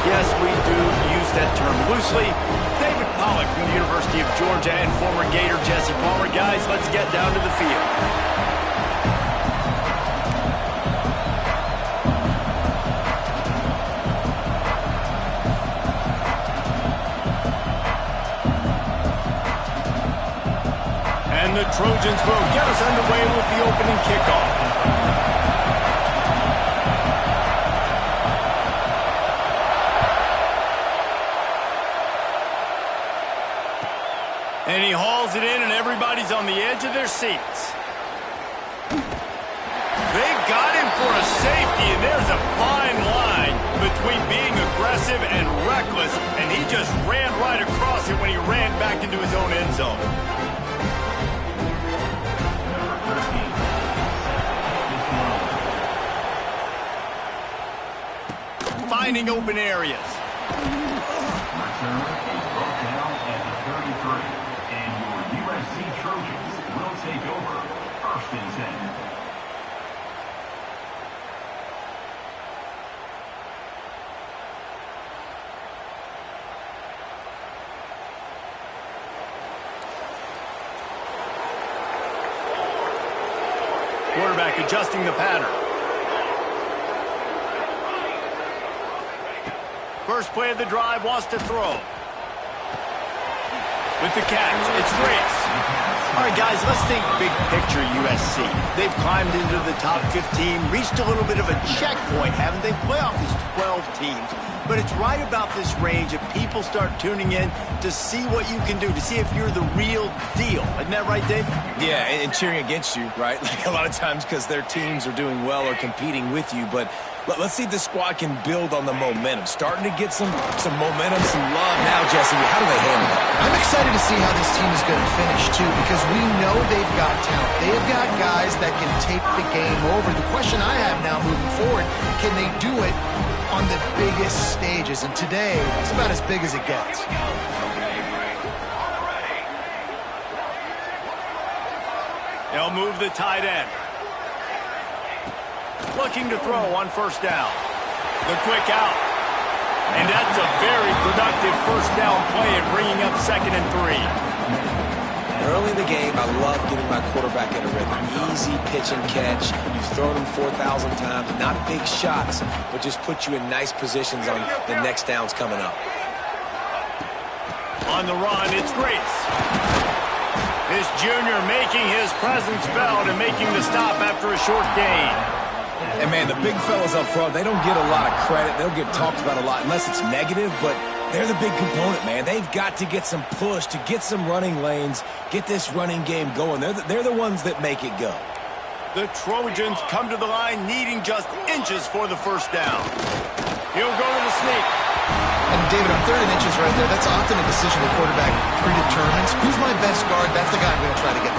Yes, we do use that term loosely. David Pollack from the University of Georgia and former Gator Jesse Palmer. Guys, let's get down to the field. And the Trojans will get us underway with the opening kickoff. And he hauls it in, and everybody's on the edge of their seats. They got him for a safety, and there's a fine line between being aggressive and reckless, and he just ran right across it when he ran back into his own end zone. Finding open areas. Return is brought down at the 33, and your USC Trojans will take over 1st and 10. Quarterback adjusting the pattern. First play of the drive, wants to throw. With the catch, it's Grace. All right, guys, let's think big picture USC. They've climbed into the top 15, reached a little bit of a checkpoint, haven't they? Playoff is 12 teams. But it's right about this range that people start tuning in to see what you can do, to see if you're the real deal. Isn't that right, Dave? Yeah, and cheering against you, right? Like a lot of times because their teams are doing well or competing with you. But let's see if the squad can build on the momentum. Starting to get some momentum, some love now, Jesse. How do they handle that? I'm excited to see how this team is going to finish, too, because we know they've got talent. They've got guys that can take the game over. The question I have now moving forward, can they do it on the biggest stages? And today, it's about as big as it gets. They'll move the tight end. Looking to throw on first down. The quick out. And that's a very productive first down play and bringing up 2nd and 3. Early in the game, I love getting my quarterback in a rhythm. Easy pitch and catch. You've thrown him 4,000 times. Not big shots, but just put you in nice positions on the next downs coming up. On the run, it's Grace. This junior making his presence felt and making the stop after a short gain. And, man, the big fellas up front, they don't get a lot of credit. They'll get talked about a lot unless it's negative, but they're the big component, man. They've got to get some push, to get some running lanes, get this running game going. They're the ones that make it go. The Trojans come to the line needing just inches for the first down. He'll go to the sneak. And, David, on 3rd and inches right there, that's often a decision the quarterback predetermines. Who's my best guard? That's the guy I'm going to try to get.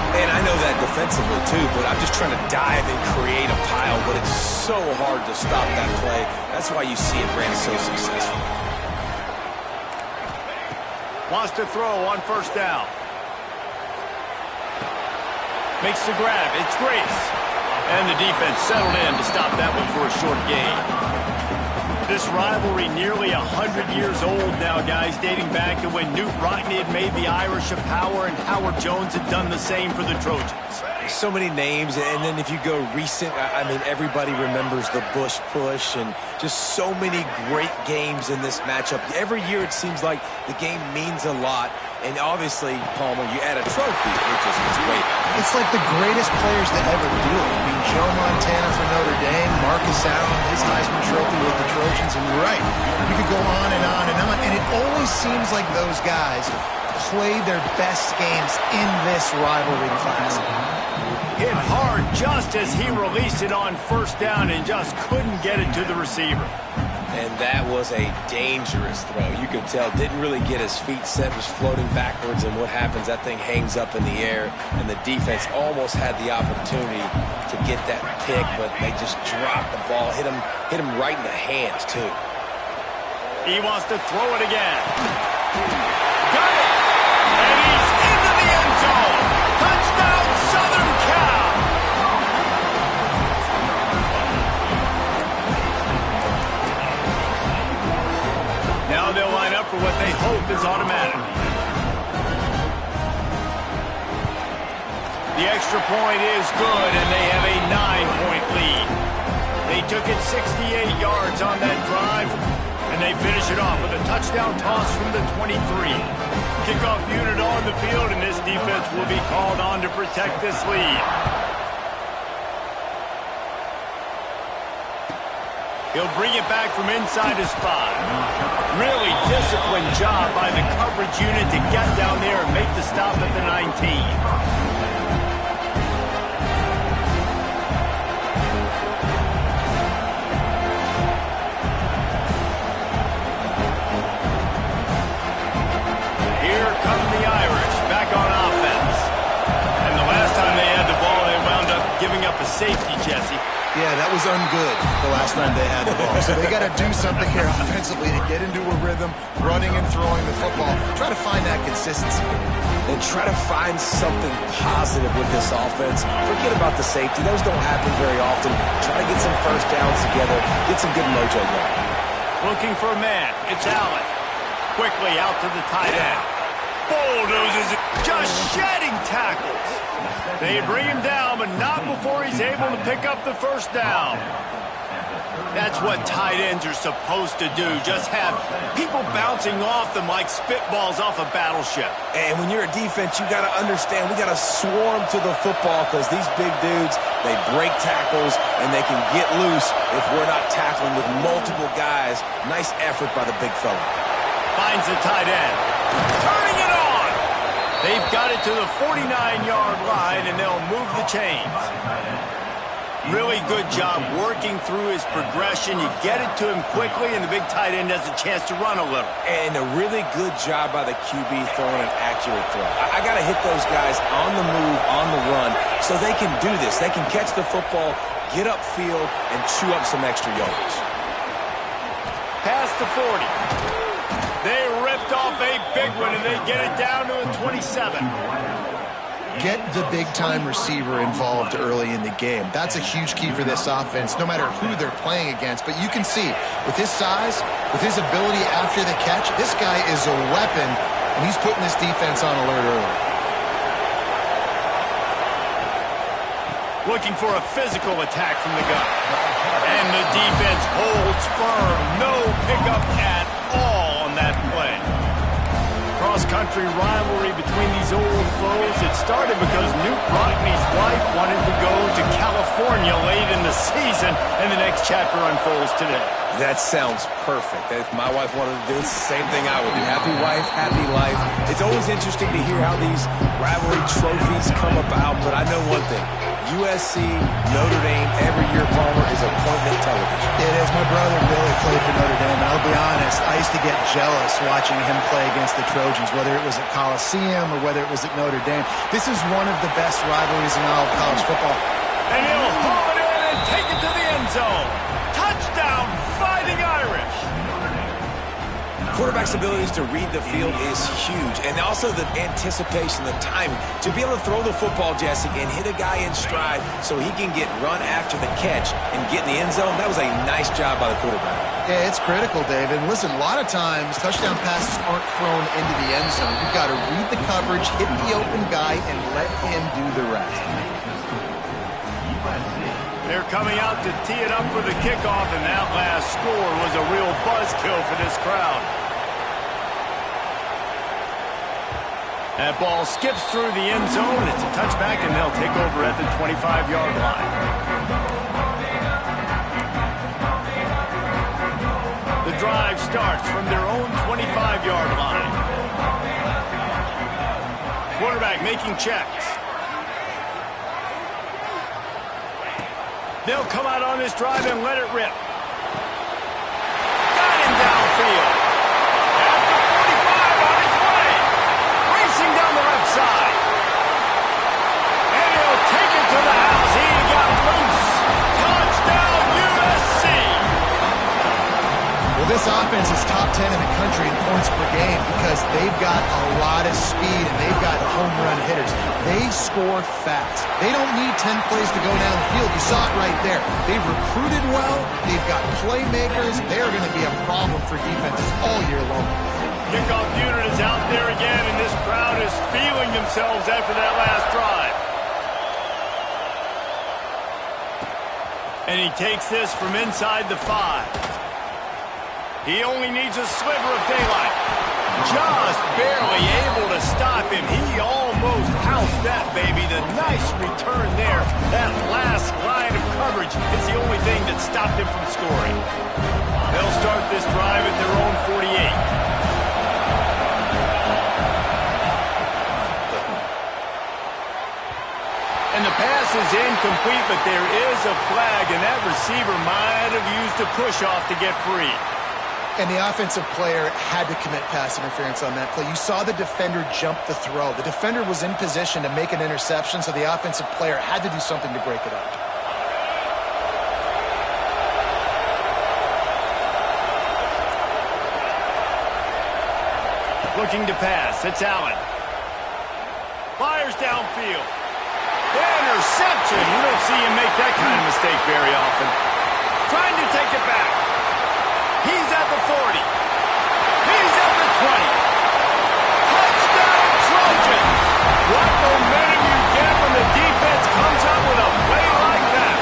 And I know that defensively, too, but I'm just trying to dive and create a pile, but it's so hard to stop that play. That's why you see it ran so successful. Wants to throw on first down. Makes the grab. It's Grace. And the defense settled in to stop that one for a short gain. This rivalry nearly 100 years old now, guys, dating back to when Knute Rockne had made the Irish a power and Howard Jones had done the same for the Trojans. So many names, and then if you go recent, I mean, everybody remembers the Bush push and just so many great games in this matchup. Every year it seems like the game means a lot, and obviously, Palmer, you add a trophy, it's great. It's like the greatest players to ever do it. I mean, Joe Montana for Notre Dame, Marcus Allen, his Heisman Trophy with the Trojans, and you're right. You could go on and on and on, and it always seems like those guys play their best games in this rivalry class. Hit hard just as he released it on first down and just couldn't get it to the receiver. And that was a dangerous throw. You could tell, didn't really get his feet set, was floating backwards, and what happens, that thing hangs up in the air, and the defense almost had the opportunity to get that pick, but they just dropped the ball, hit him right in the hands, too. He wants to throw it again. Got it! And he's into the end zone! Touchdown, Southern Cal! for what they hope is automatic. The extra point is good, and they have a 9-point lead. They took it 68 yards on that drive, and they finish it off with a touchdown toss from the 23. Kickoff unit on the field, and this defense will be called on to protect this lead. He'll bring it back from inside his 5. Really disciplined job by the coverage unit to get down there and make the stop at the 19. Safety, Jesse. Yeah, that was ungood the last time they had the ball. So they got to do something here offensively to get into a rhythm, running and throwing the football. Try to find that consistency. And try to find something positive with this offense. Forget about the safety. Those don't happen very often. Try to get some first downs together. Get some good mojo going. Looking for a man. It's Allen. Quickly out to the tight end. Bulldozes it. Just shedding tackles. They bring him down, but not before he's able to pick up the first down. That's what tight ends are supposed to do. Just have people bouncing off them like spitballs off a battleship. And when you're a defense, you got to understand, we got to swarm to the football because these big dudes, they break tackles and they can get loose if we're not tackling with multiple guys. Nice effort by the big fella. Finds the tight end. Turning it on. They've got it to the 49-yard line, and they'll move the chains. Really good job working through his progression. You get it to him quickly, and the big tight end has a chance to run a little. And a really good job by the QB throwing an accurate throw. I got to hit those guys on the move, on the run, so they can do this. They can catch the football, get upfield, and chew up some extra yards. Past the 40. They ripped off a big one, and they get it down to a 27. Get the big-time receiver involved early in the game. That's a huge key for this offense, no matter who they're playing against. But you can see, with his size, with his ability after the catch, this guy is a weapon, and he's putting this defense on alert early. Looking for a physical attack from the gun. And the defense holds firm. No pickup at all on that play. Cross-country rivalry between these old foes. It started because Newt Rockne's wife wanted to go to California late in the season, and the next chapter unfolds today. That sounds perfect. If my wife wanted to do the same thing I would do. Happy wife, happy life. It's always interesting to hear how these rivalry trophies come about, but I know one thing. USC, Notre Dame, every year, Palmer, is appointment television. It is. My brother Billy played for Notre Dame. I'll be honest, I used to get jealous watching him play against the Trojans, whether it was at Coliseum or whether it was at Notre Dame. This is one of the best rivalries in all of college football. And he'll haul it in and take it to the end zone. Touchdown, Fighting Irish. Quarterback's abilities to read the field is huge, and also the anticipation, the timing. To be able to throw the football, Jesse, and hit a guy in stride so he can get run after the catch and get in the end zone, that was a nice job by the quarterback. Yeah, it's critical, David. And listen, a lot of times touchdown passes aren't thrown into the end zone. You've got to read the coverage, hit the open guy, and let him do the rest. They're coming out to tee it up for the kickoff, and that last score was a real buzzkill for this crowd. That ball skips through the end zone. It's a touchback, and they'll take over at the 25-yard line. The drive starts from their own 25-yard line. Quarterback making checks. They'll come out on this drive and let it rip. Got him downfield. At the 45 on his way. Racing down the left side. And he'll take it to the house. He got loose. Touchdown, USC. Well, this offense is top 10 in the country in points per game because they've got a lot of speed and they've got home run hitters. They score fast. They don't need 10 plays to go down the field. You saw it right there. They've recruited well. They've got playmakers. They are going to be a problem for defenses all year long. Kickoff unit is out there again, and this crowd is feeling themselves after that last drive. And he takes this from inside the 5. He only needs a sliver of daylight. Just barely able to stop him. He almost housed that baby. The nice return there. That last line of coverage is the only thing that stopped him from scoring. They'll start this drive at their own 48. And the pass is incomplete, but there is a flag, and that receiver might have used a push-off to get free. And the offensive player had to commit pass interference on that play. You saw the defender jump the throw. The defender was in position to make an interception, so the offensive player had to do something to break it up. Looking to pass. It's Allen. Fires downfield. Interception. You don't see him make that kind of mistake very often. Trying to take it back. He's at the 40. He's at the 20. Touchdown, Trojans! What momentum you get when the defense comes up with a play like that.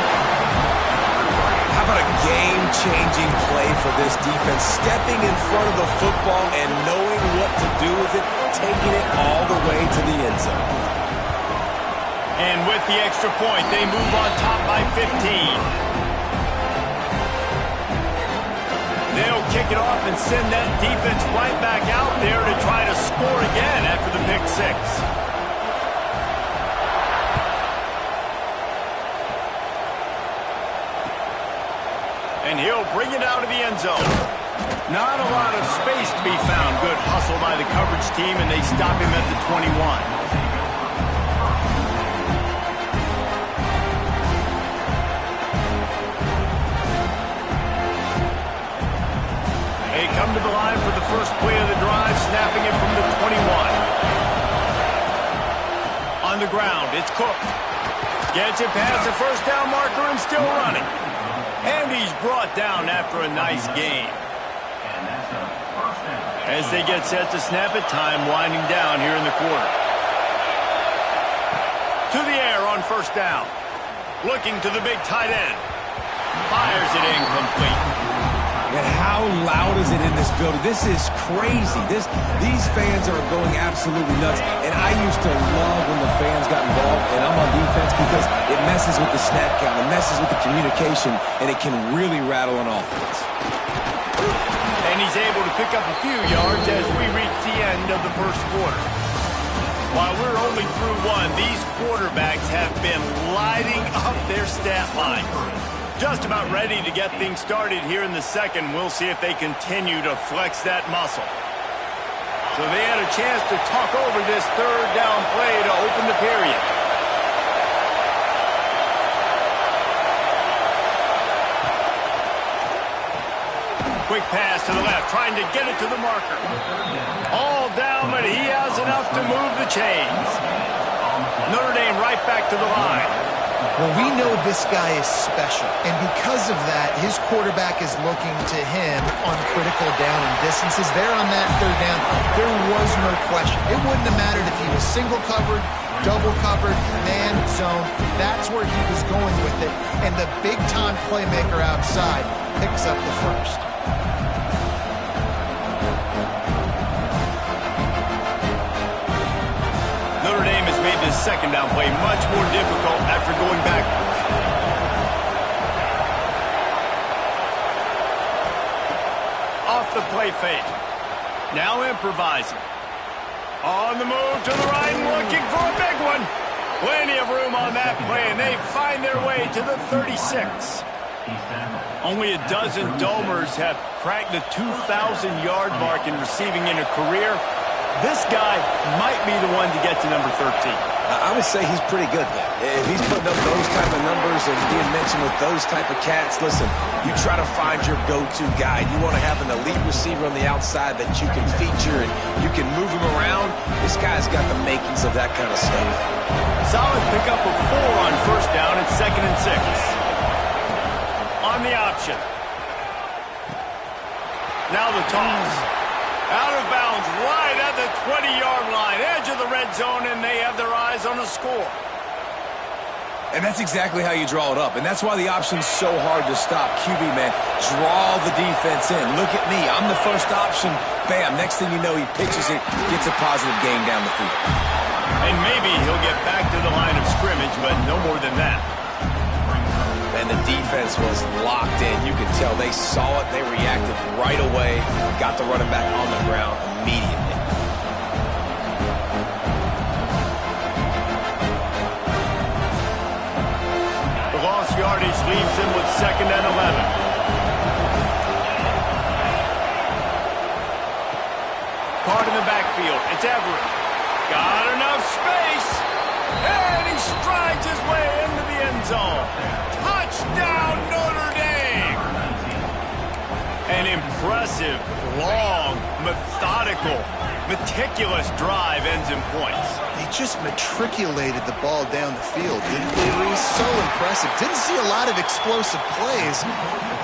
How about a game-changing play for this defense? Stepping in front of the football and knowing what to do with it, taking it all the way to the end zone. And with the extra point, they move on top by 15. They'll kick it off and send that defense right back out there to try to score again after the pick 6. And he'll bring it out of the end zone. Not a lot of space to be found. Good hustle by the coverage team, and they stop him at the 21. Come to the line for the first play of the drive, snapping it from the 21. On the ground, it's Cook. Gets it past the first down marker and still running. And he's brought down after a nice gain. As they get set to snap it, time winding down here in the quarter. To the air on first down. Looking to the big tight end. Fires it incomplete. And how loud is it in this building? This is crazy. These fans are going absolutely nuts. And I used to love when the fans got involved, and I'm on defense because it messes with the snap count, it messes with the communication, and it can really rattle an offense. And he's able to pick up a few yards as we reach the end of the first quarter. While we're only through one, these quarterbacks have been lighting up their stat line. Just about ready to get things started here in the second. We'll see if they continue to flex that muscle. So they had a chance to talk over this third down play to open the period. Quick pass to the left, trying to get it to the marker. All down, but he has enough to move the chains. Notre Dame right back to the line. Well, we know this guy is special, and because of that, his quarterback is looking to him on critical down and distances. There on that third down, there was no question. It wouldn't have mattered if he was single covered, double covered, man, zone. That's where he was going with it, and the big-time playmaker outside picks up the first. Notre Dame has made this second down play much more difficult after going backwards. Off the play fake. Now improvising. On the move to the right, looking for a big one. Plenty of room on that play, and they find their way to the 36. Only a dozen Domers have cracked the 2,000-yard mark in receiving in a career. This guy might be the one to get to number 13. I would say he's pretty good there. If he's putting up those type of numbers and being mentioned with those type of cats, listen, you try to find your go-to guy. You want to have an elite receiver on the outside that you can feature and you can move him around. This guy's got the makings of that kind of stuff. Solid pickup of 4 on first down. It's 2nd and 6. On the option. Now the toss. Out of bounds, right at the 20-yard line, edge of the red zone, and they have their eyes on a score. And that's exactly how you draw it up. And that's why the option's so hard to stop. QB, man, draw the defense in. Look at me. I'm the first option. Bam. Next thing you know, he pitches it, gets a positive gain down the field. And maybe he'll get back to the line of scrimmage, but no more than that. And the defense was locked in. You could tell they saw it. They reacted right away. Got the running back on the ground immediately. The lost yardage leaves him with 2nd and 11. Caught in the backfield. It's Everett. Got enough space. And he strides his way into the end zone. Touchdown, Notre Dame. An impressive, long, methodical, meticulous drive ends in points. They just matriculated the ball down the field, didn't they, Reese? So impressive. Didn't see a lot of explosive plays,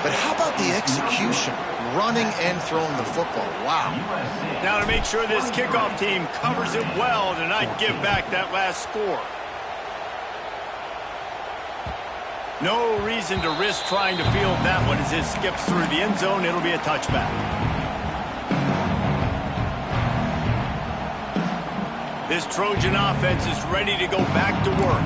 but how about the execution? Running and throwing the football. Wow. Now to make sure this kickoff team covers it well to not give back that last score. No reason to risk trying to field that one as it skips through the end zone. It'll be a touchback. This Trojan offense is ready to go back to work.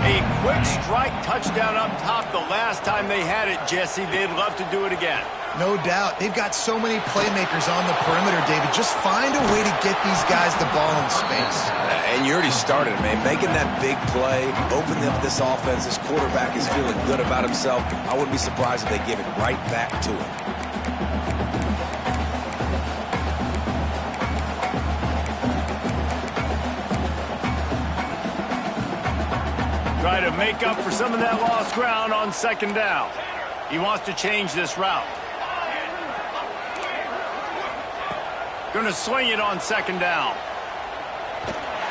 A quick strike touchdown up top the last time they had it, Jesse. They'd love to do it again. No doubt. They've got so many playmakers on the perimeter, David. Just find a way to get these guys the ball in space. And you already started, man. Making that big play, opening up this offense. This quarterback is feeling good about himself. I wouldn't be surprised if they give it right back to him. Try to make up for some of that lost ground on 2nd down. He wants to change this route. Going to swing it on 2nd down.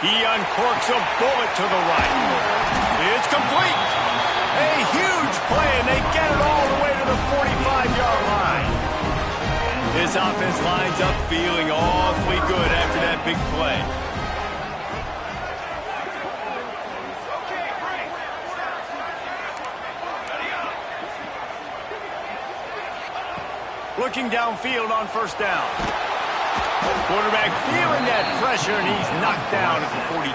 He uncorks a bullet to the right. It's complete. A huge play, and they get it all the way to the 45-yard line. This offense lines up feeling awfully good after that big play. Looking downfield on 1st down. Quarterback feeling that pressure, and he's knocked down at the 42.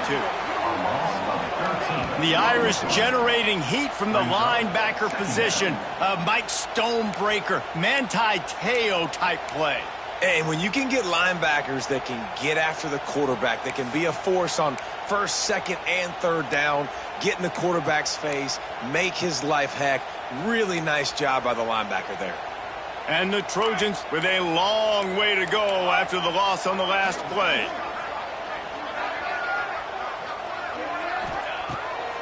The Irish generating heat from the linebacker position. Mike Stonebreaker, Manti Te'o type play. And when you can get linebackers that can get after the quarterback, that can be a force on 1st, 2nd, and 3rd down, get in the quarterback's face, make his life heck. Really nice job by the linebacker there. And the Trojans with a long way to go after the loss on the last play.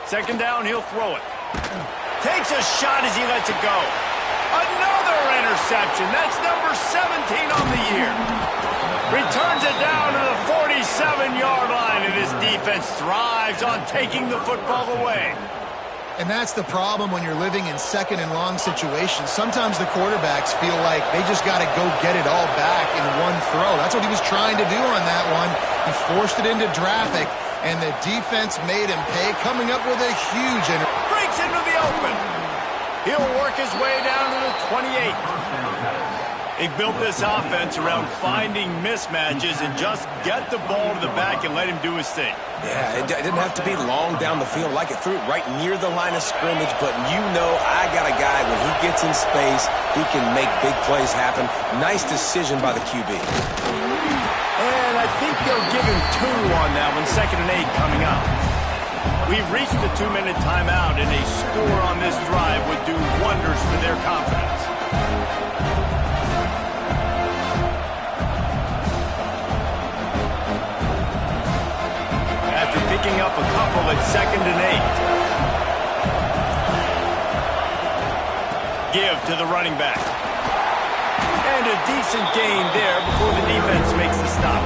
2nd down, he'll throw it. Takes a shot as he lets it go. Another interception. That's number 17 on the year. Returns it down to the 47-yard line, and his defense thrives on taking the football away. And that's the problem when you're living in 2nd and long situations. Sometimes the quarterbacks feel like they just got to go get it all back in one throw. That's what he was trying to do on that one. He forced it into traffic, and the defense made him pay, coming up with a huge breaks into the open. He'll work his way down to the 28. They've built this offense around finding mismatches and just get the ball to the back and let him do his thing. Yeah, it didn't have to be long down the field. Like it threw it right near the line of scrimmage, but you know I got a guy, when he gets in space, he can make big plays happen. Nice decision by the QB. And I think they'll give him 2 on that one, 2nd and 8 coming up. We've reached the 2-minute timeout, and a score on this drive would do wonders for their confidence. After picking up a couple at 2nd and 8. Give to the running back. And a decent gain there before the defense makes the stop.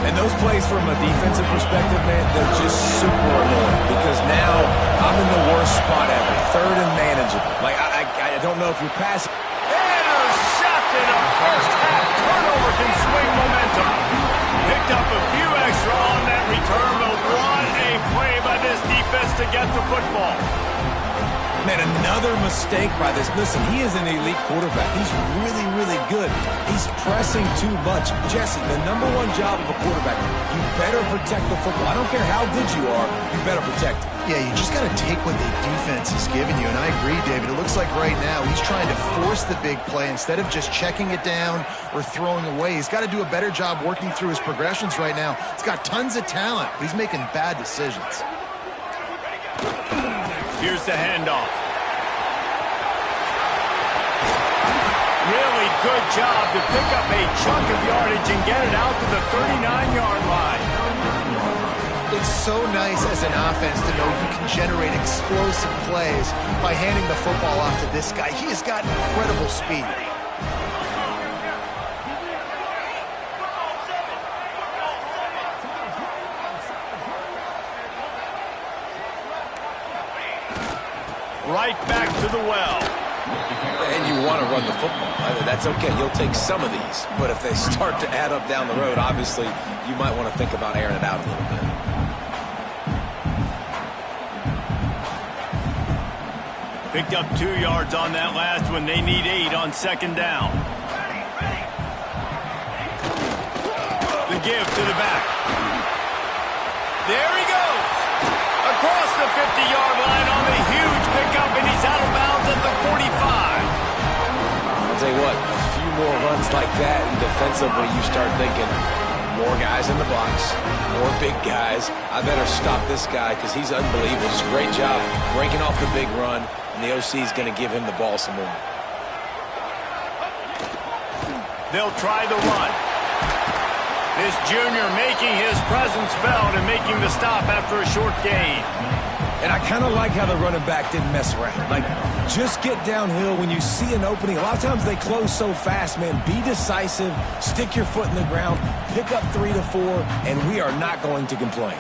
And those plays from a defensive perspective, man, they're just super annoying because now I'm in the worst spot ever. 3rd and manageable. Like, I don't know if you're passing. Intercepted. A first half turnover can swing get the football. Man, another mistake by this. Listen, he is an elite quarterback. He's really, really good. He's pressing too much. Jesse, the number one job of a quarterback, you better protect the football. I don't care how good you are, you better protect it. Yeah, you just got to take what the defense is giving you, and I agree, David. It looks like right now he's trying to force the big play instead of just checking it down or throwing away. He's got to do a better job working through his progressions right now. He's got tons of talent, but he's making bad decisions. Here's the handoff. Really good job to pick up a chunk of yardage and get it out to the 39-yard line. It's so nice as an offense to know you can generate explosive plays by handing the football off to this guy. He has got incredible speed. Right back to the well. And you want to run the football. That's okay. You'll take some of these. But if they start to add up down the road, obviously, you might want to think about airing it out a little bit. Picked up 2 yards on that last one. They need 8 on second down. The give to the back. There he goes. Across the 50-yard line on the huge pickup, and he's out of bounds at the 45. I'll tell you what, a few more runs like that, and defensively you start thinking, more guys in the box, more big guys. I better stop this guy because he's unbelievable. Just a great job breaking off the big run, and the OC is going to give him the ball some more. They'll try the run. This junior making his presence felt and making the stop after a short gain. And I kind of like how the running back didn't mess around. Like, just get downhill when you see an opening. A lot of times they close so fast, man. Be decisive, stick your foot in the ground, pick up 3 to 4, and we are not going to complain.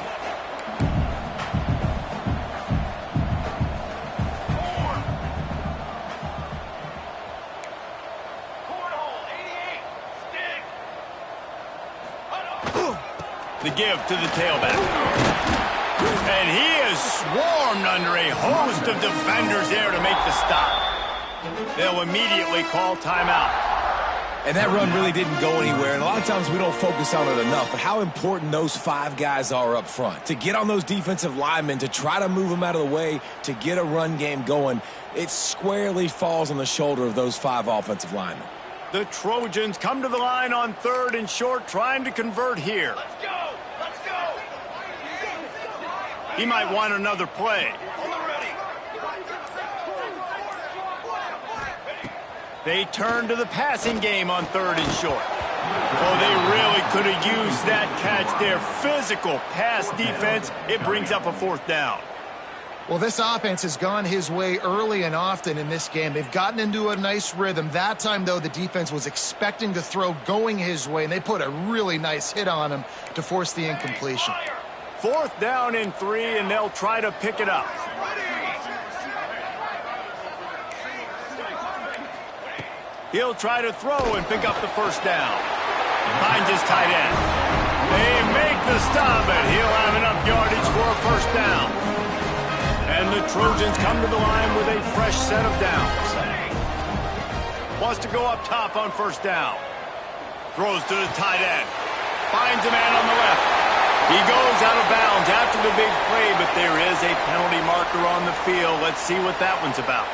The give to the tailback. And he is swarmed under a host of defenders there to make the stop. They'll immediately call timeout. And that run really didn't go anywhere. And a lot of times we don't focus on it enough. But how important those 5 guys are up front. To get on those defensive linemen, to try to move them out of the way, to get a run game going, it squarely falls on the shoulder of those 5 offensive linemen. The Trojans come to the line on 3rd and short, trying to convert here. Let's go! Let's go! He might want another play. They turn to the passing game on 3rd and short. Oh, they really could have used that catch there. Physical pass defense. It brings up a 4th down. Well, this offense has gone his way early and often in this game. They've gotten into a nice rhythm. That time, though, the defense was expecting to throw going his way, and they put a really nice hit on him to force the incompletion. 4th down and 3, and they'll try to pick it up. He'll try to throw and pick up the 1st down. Finds his tight end. They make the stop, and he'll have enough yardage for a 1st down. And the Trojans come to the line with a fresh set of downs. Wants to go up top on 1st down. Throws to the tight end. Finds a man on the left. He goes out of bounds after the big play, but there is a penalty marker on the field. Let's see what that one's about.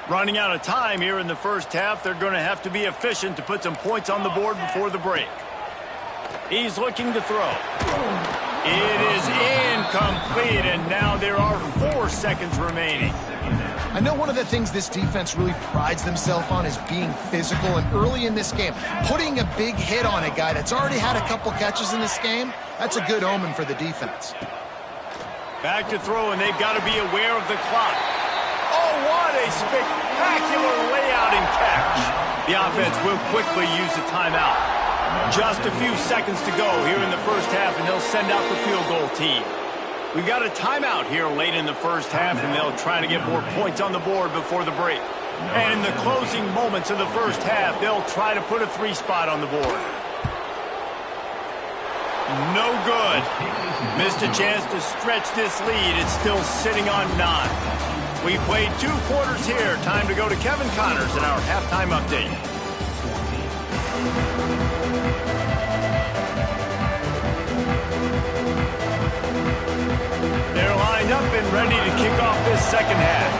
Running out of time here in the first half. They're going to have to be efficient to put some points on the board before the break. He's looking to throw. It is incomplete, and now there are 4 seconds remaining. I know one of the things this defense really prides themselves on is being physical, and early in this game, putting a big hit on a guy that's already had a couple catches in this game, that's a good omen for the defense. Back to throw, and they've got to be aware of the clock. Oh, what a spectacular layout and catch. The offense will quickly use the timeout. Just a few seconds to go here in the first half, and they'll send out the field goal team. We've got a timeout here late in the first half, and they'll try to get more points on the board before the break. And in the closing moments of the first half, they'll try to put a 3 spot on the board. No good. Missed a chance to stretch this lead. It's still sitting on 9. We played 2 quarters here. Time to go to Kevin Connors in our halftime update. They're lined up and ready to kick off this second half.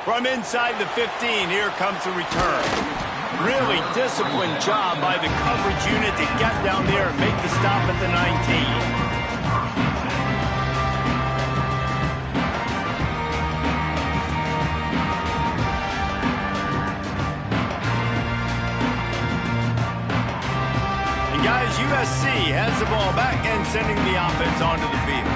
From inside the 15, here comes the return. Really disciplined job by the coverage unit to get down there and make the stop at the 19. Guys, USC has the ball back and sending the offense onto the field.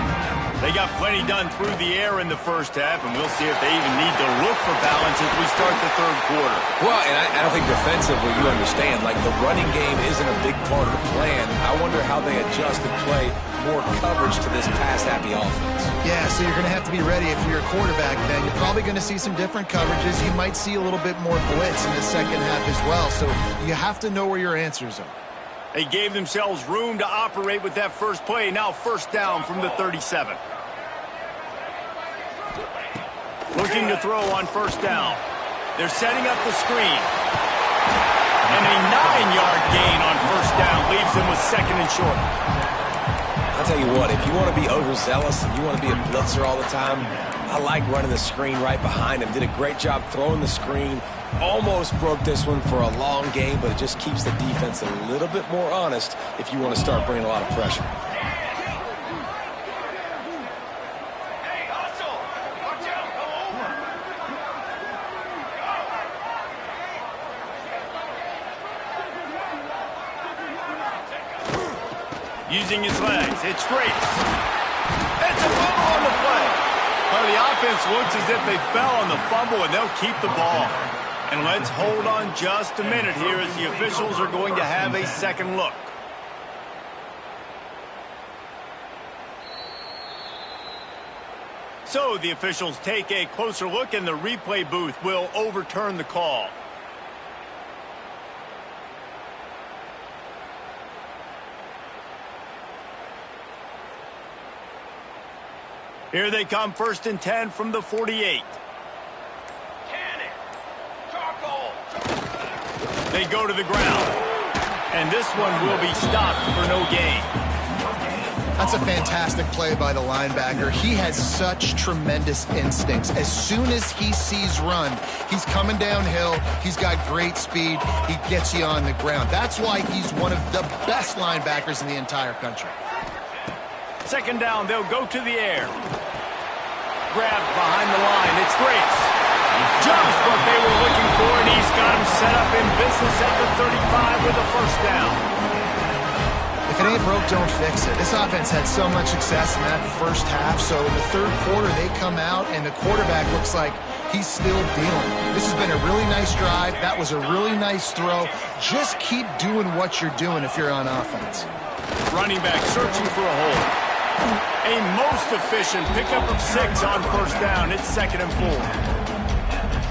They got plenty done through the air in the first half, and we'll see if they even need to look for balance as we start the third quarter. Well, and I don't think defensively you understand, like the running game isn't a big part of the plan. I wonder how they adjust and play more coverage to this pass-happy offense. Yeah, so you're going to have to be ready if you're a quarterback then. You're probably going to see some different coverages. You might see a little bit more blitz in the second half as well, so you have to know where your answers are. They gave themselves room to operate with that first play. Now first down from the 37. Looking to throw on first down. They're setting up the screen. And a 9-yard gain on first down leaves them with second and short. I'll tell you what, if you want to be overzealous and you want to be a blitzer all the time, I like running the screen right behind him. Did a great job throwing the screen. Almost broke this one for a long game, but it just keeps the defense a little bit more honest if you want to start bringing a lot of pressure. Hey, hustle! Watch out, go over! Using his legs, it's straight. It's a fumble on the play. Well, the offense looks as if they fell on the fumble, and they'll keep the ball. And let's hold on just a minute here as the officials are going to have a second look. So the officials take a closer look, and the replay booth will overturn the call. Here they come, 1st and 10 from the 48. They go to the ground. And this one will be stopped for no gain. That's a fantastic play by the linebacker. He has such tremendous instincts. As soon as he sees run, he's coming downhill. He's got great speed. He gets you on the ground. That's why he's one of the best linebackers in the entire country. Second down, they'll go to the air. Grabbed behind the line. It's Grace. Just what they were looking for, and he's got him set up in business at the 35 with a first down. If it ain't broke, don't fix it. This offense had so much success in that first half, so in the third quarter they come out, and the quarterback looks like he's still dealing. This has been a really nice drive. That was a really nice throw. Just keep doing what you're doing if you're on offense. Running back searching for a hole. A most efficient pickup of 6 on first down. It's 2nd and 4.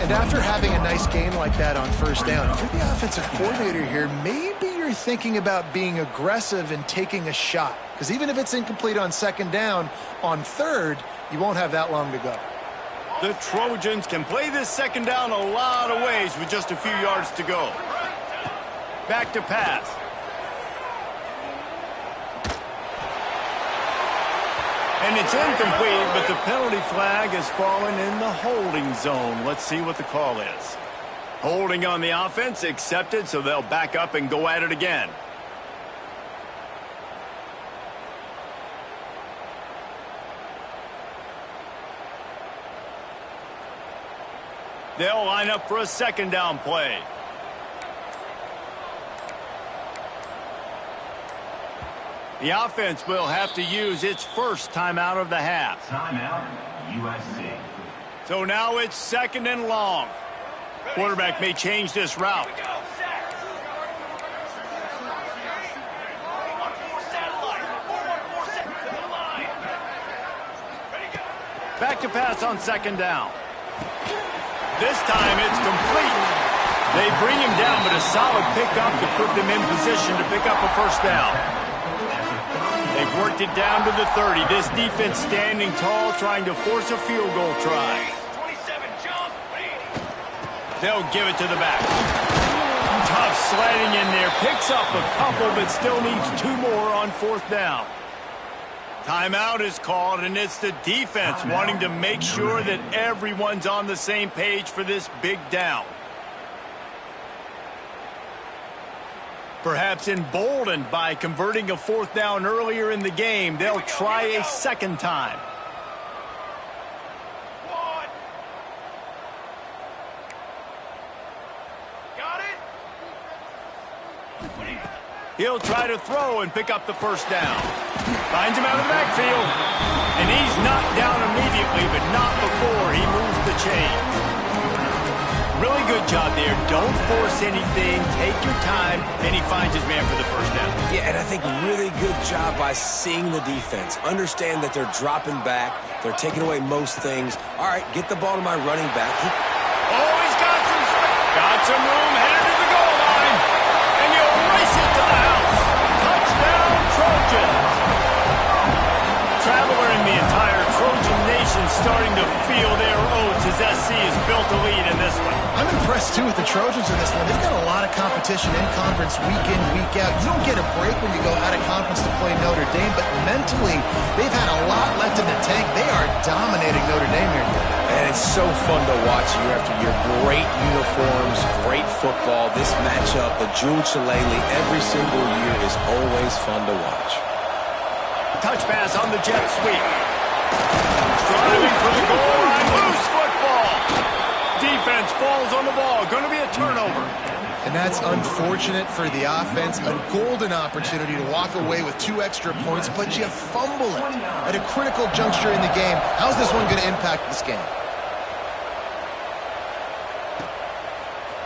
And after having a nice game like that on first down, if you're the offensive coordinator here, maybe you're thinking about being aggressive and taking a shot. Because even if it's incomplete on second down, on third, you won't have that long to go. The Trojans can play this second down a lot of ways with just a few yards to go. Back to pass. And it's incomplete, but the penalty flag has fallen in the holding zone. Let's see what the call is. Holding on the offense, accepted, so they'll back up and go at it again. They'll line up for a second down play. The offense will have to use its first timeout of the half. Timeout, USC. So now it's 2nd and long. Quarterback may change this route. Back to pass on 2nd down. This time it's complete. They bring him down, but a solid pickup to put them in position to pick up a 1st down. They've worked it down to the 30. This defense standing tall, trying to force a field goal try. They'll give it to the back. Tough sledding in there. Picks up a couple, but still needs 2 more on 4th down. Timeout is called, and it's the defense wanting to make sure that everyone's on the same page for this big down. Perhaps emboldened by converting a 4th down earlier in the game, they'll try a 2nd time. He'll try to throw and pick up the 1st down. Finds him out of the backfield. And he's knocked down immediately, but not before he moves the chains. Really good job there. Don't force anything. Take your time. And he finds his man for the 1st down. Yeah, and I think really good job by seeing the defense. Understand that they're dropping back. They're taking away most things. All right, get the ball to my running back. He's got some space. Got some room headed to the goal line. And he'll race it to the house. Touchdown, Trojans. Traveler and the entire Trojan nation starting to feel their oats as SC has built a lead in this one. I'm impressed, too, with the Trojans in this one. They've got a lot of competition in conference week in, week out. You don't get a break when you go out of conference to play Notre Dame, but mentally, they've had a lot left in the tank. They are dominating Notre Dame here today. And it's so fun to watch year after year. Great uniforms, great football. This matchup, the Jewel Shillelagh, every single year is always fun to watch. Touch pass on the jet sweep. Striving for the goal line. Loose football. Defense falls on the ball. Going to be a turnover. And that's unfortunate for the offense. A golden opportunity to walk away with 2 extra points, but you fumble it at a critical juncture in the game. How's this one going to impact this game?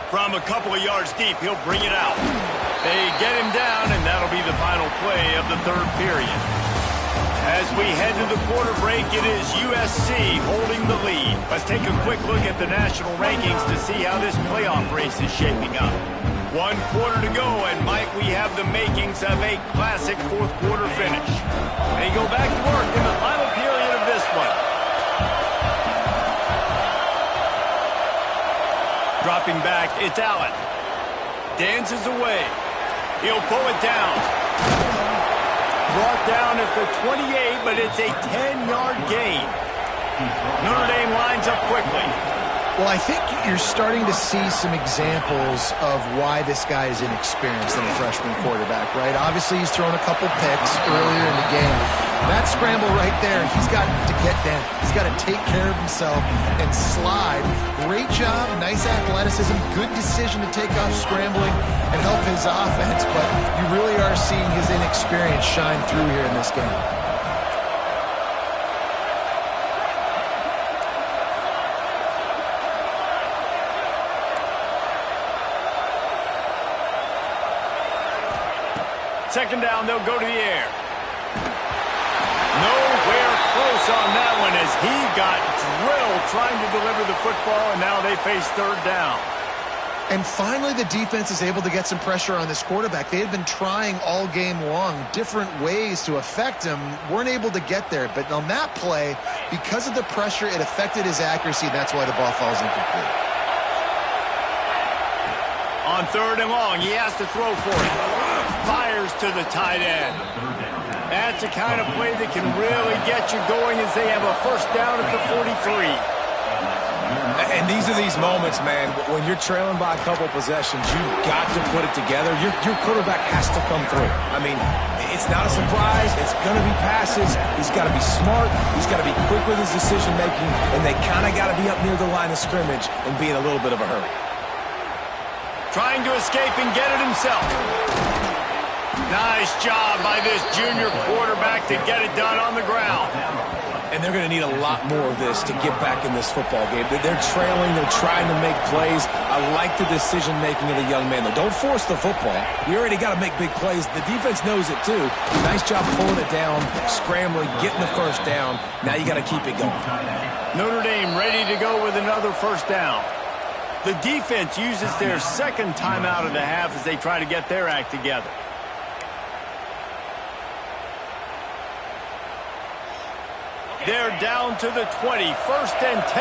From a couple of yards deep, he'll bring it out. They get him down, and that'll be the final play of the 3rd period. As we head to the quarter break, it is USC holding the lead. Let's take a quick look at the national rankings to see how this playoff race is shaping up. 1 quarter to go, and might we have the makings of a classic 4th quarter finish. They go back to work in the final period of this one. Dropping back, it's Allen. Dances away. He'll pull it down. Brought down at the 28, but it's a 10-yard gain. Notre Dame lines up quickly. Well, I think you're starting to see some examples of why this guy is inexperienced in a freshman quarterback, right? Obviously, he's thrown a couple picks earlier in the game. That scramble right there, he's got to get down. He's got to take care of himself and slide. Great job, nice athleticism, good decision to take off scrambling and help his offense, but you really are seeing his inexperience shine through here in this game. Second down, they'll go to the air. Nowhere close on that one as he got drilled trying to deliver the football, and now they face 3rd down. And finally, the defense is able to get some pressure on this quarterback. They had been trying all game long different ways to affect him, weren't able to get there. But on that play, because of the pressure, it affected his accuracy. That's why the ball falls incomplete. On 3rd and long, he has to throw for it. Fires to the tight end. That's the kind of play that can really get you going as they have a 1st down at the 43. And these are these moments, man, when you're trailing by a couple possessions, you've got to put it together. Your quarterback has to come through. I mean, it's not a surprise. It's going to be passes. He's got to be smart. He's got to be quick with his decision-making, and they kind of got to be up near the line of scrimmage and be in a little bit of a hurry. Trying to escape and get it himself. Nice job by this junior quarterback to get it done on the ground. And they're going to need a lot more of this to get back in this football game. They're trailing. They're trying to make plays. I like the decision-making of the young man, though. Don't force the football. You already got to make big plays. The defense knows it, too. Nice job pulling it down, scrambling, getting the first down. Now you got to keep it going. Notre Dame ready to go with another first down. The defense uses their second timeout of the half as they try to get their act together. They're down to the 20, 1st and 10.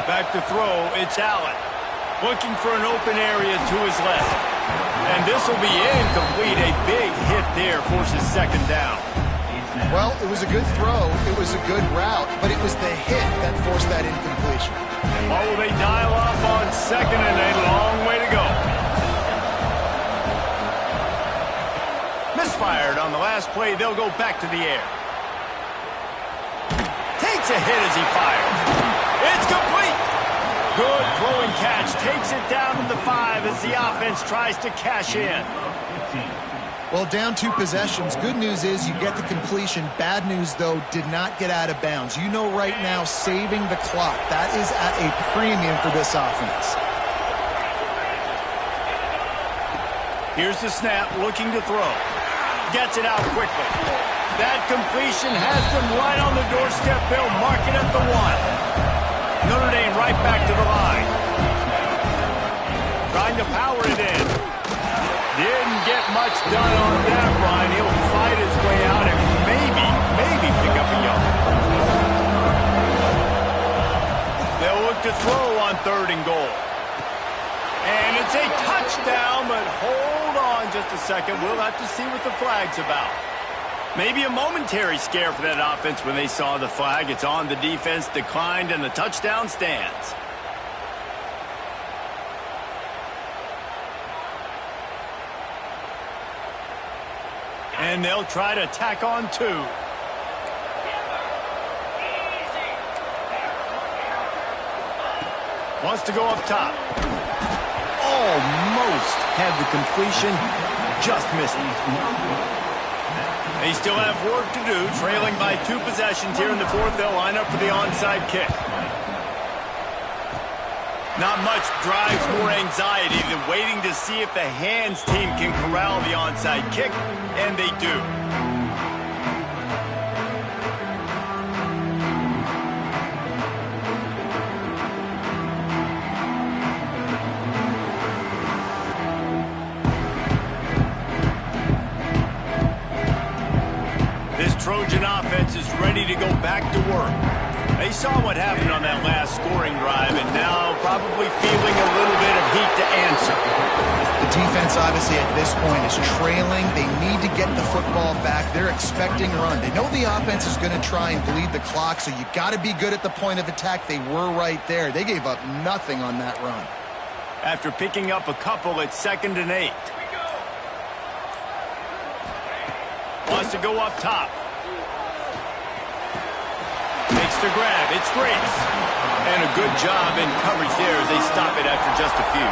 Back to throw, it's Allen. Looking for an open area to his left. And this will be incomplete. A big hit there forces second down. Well, it was a good throw. It was a good route, but it was the hit that forced that incompletion. Oh, they dial up on second and a long way to go. Misfired on the last play. They'll go back to the air. Takes a hit as he fires. It's complete. Good throwing catch. Takes it down to the 5 as the offense tries to cash in. Well, down 2 possessions. Good news is you get the completion. Bad news, though, did not get out of bounds. You know right now, saving the clock, that is at a premium for this offense. Here's the snap, looking to throw. Gets it out quickly. That completion has them right on the doorstep. They'll mark it at the 1. Notre Dame right back to the line. Trying to power it in. Didn't get much done on that run. He'll fight his way out and maybe pick up a yard. They'll look to throw on 3rd and goal. And it's a touchdown, but hold on just a second. We'll have to see what the flag's about. Maybe a momentary scare for that offense when they saw the flag. It's on the defense, declined, and the touchdown stands. And they'll try to tack on 2. Wants to go up top. Almost had the completion. Just missed it. They still have work to do. Trailing by 2 possessions here in the 4th. They'll line up for the onside kick. Not much drives more anxiety than waiting to see if the hands team can corral the onside kick, and they do. This Trojan offense is ready to go back to work. They saw what happened on that last scoring drive, and now probably feeling a little bit of heat to answer. The defense, obviously, at this point is trailing. They need to get the football back. They're expecting a run. They know the offense is going to try and bleed the clock, so you got to be good at the point of attack. They were right there. They gave up nothing on that run. After picking up a couple, it's 2nd and 8. Wants to go up top. Makes the grab. It's Thrace. And a good job in coverage there as they stop it after just a few.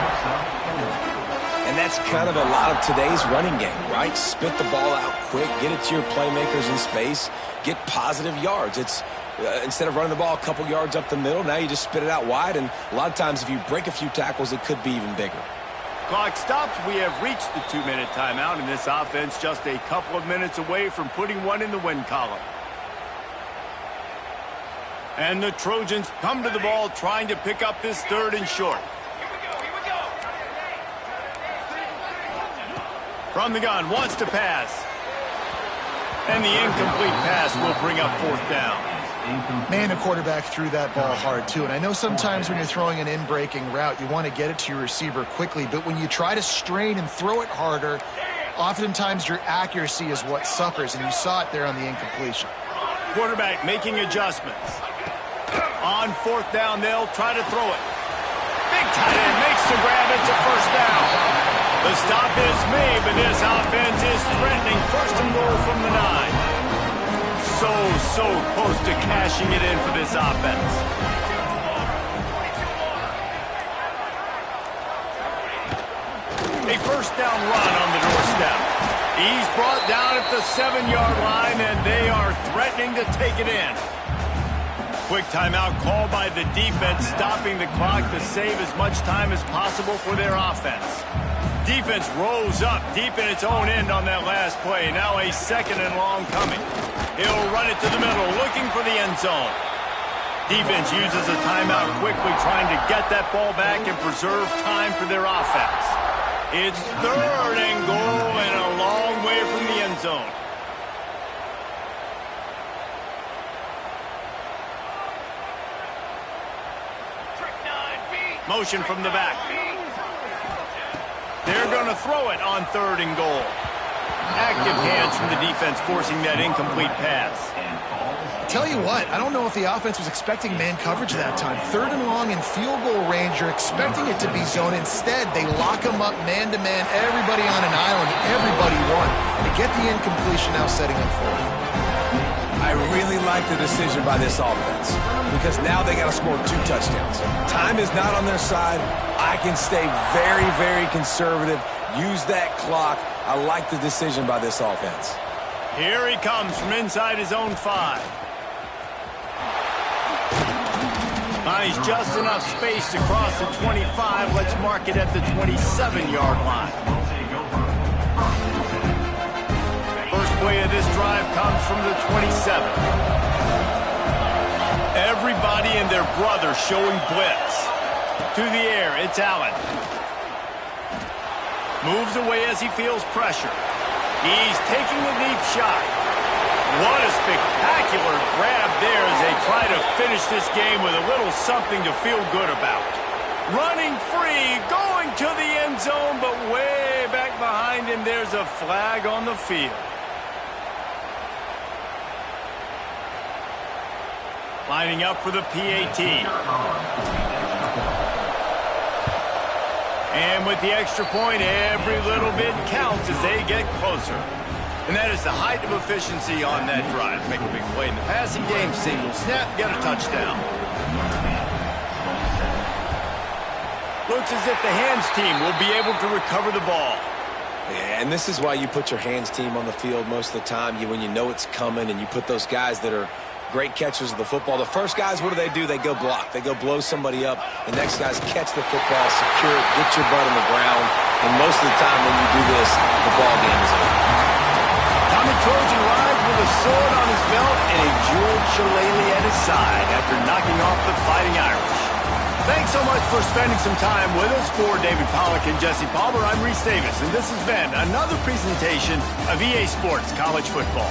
And that's kind of a lot of today's running game, right? Spit the ball out quick, get it to your playmakers in space, get positive yards. It's instead of running the ball a couple yards up the middle, now you just spit it out wide. And a lot of times if you break a few tackles, it could be even bigger. Clock stops. We have reached the 2-minute timeout, and this offense just a couple of minutes away from putting one in the win column. And the Trojans come to the ball trying to pick up this 3rd and short. From the gun, wants to pass. And the incomplete pass will bring up 4th down. Man, the quarterback threw that ball hard, too. And I know sometimes when you're throwing an in-breaking route, you want to get it to your receiver quickly. But when you try to strain and throw it harder, oftentimes your accuracy is what suffers. And you saw it there on the incompletion. Quarterback making adjustments. On 4th down, they'll try to throw it. Big tight end makes the grab. It's a 1st down. The stop is made, but this offense is threatening 1st and goal from the 9. So close to cashing it in for this offense. A 1st down run on the doorstep. He's brought down at the 7-yard line, and they are threatening to take it in. Quick timeout called by the defense, stopping the clock to save as much time as possible for their offense. Defense rose up deep in its own end on that last play. Now a 2nd and long coming. He'll run it to the middle, looking for the end zone. Defense uses a timeout quickly, trying to get that ball back and preserve time for their offense. It's 3rd and goal and a long way from the end zone. Motion from the back. They're going to throw it on 3rd and goal. Active hands from the defense forcing that incomplete pass. Tell you what, I don't know if the offense was expecting man coverage that time. 3rd and long in field goal range, you're expecting it to be zone. Instead, they lock them up man-to-man, everybody on an island, everybody won. And to get the incompletion now setting up 4th. I really like the decision by this offense because now they got to score 2 touchdowns. Time is not on their side. I can stay very, very conservative, use that clock. I like the decision by this offense. Here he comes from inside his own 5. Finds just enough space to cross the 25. Let's mark it at the 27-yard line. First play of this drive comes from the 27. Everybody and their brother showing blitz. To the air, it's Allen. Moves away as he feels pressure. He's taking the deep shot. What a spectacular grab there as they try to finish this game with a little something to feel good about. Running free, going to the end zone, but way back behind him, there's a flag on the field. Lining up for the PAT. And with the extra point, every little bit counts as they get closer. And that is the height of efficiency on that drive. Make a big play in the passing game, single snap, get a touchdown. Looks as if the hands team will be able to recover the ball. Yeah, and this is why you put your hands team on the field most of the time. When you know it's coming and you put those guys that are great catchers of the football. The first guys, what do? They go block. They go blow somebody up. The next guys catch the football, secure it, get your butt on the ground. And most of the time when you do this, the ball game is over. Tommy Trojan rides with a sword on his belt and a jeweled shillelagh at his side after knocking off the Fighting Irish. Thanks so much for spending some time with us. For David Pollack and Jesse Palmer, I'm Reese Davis, and this has been another presentation of EA Sports College Football.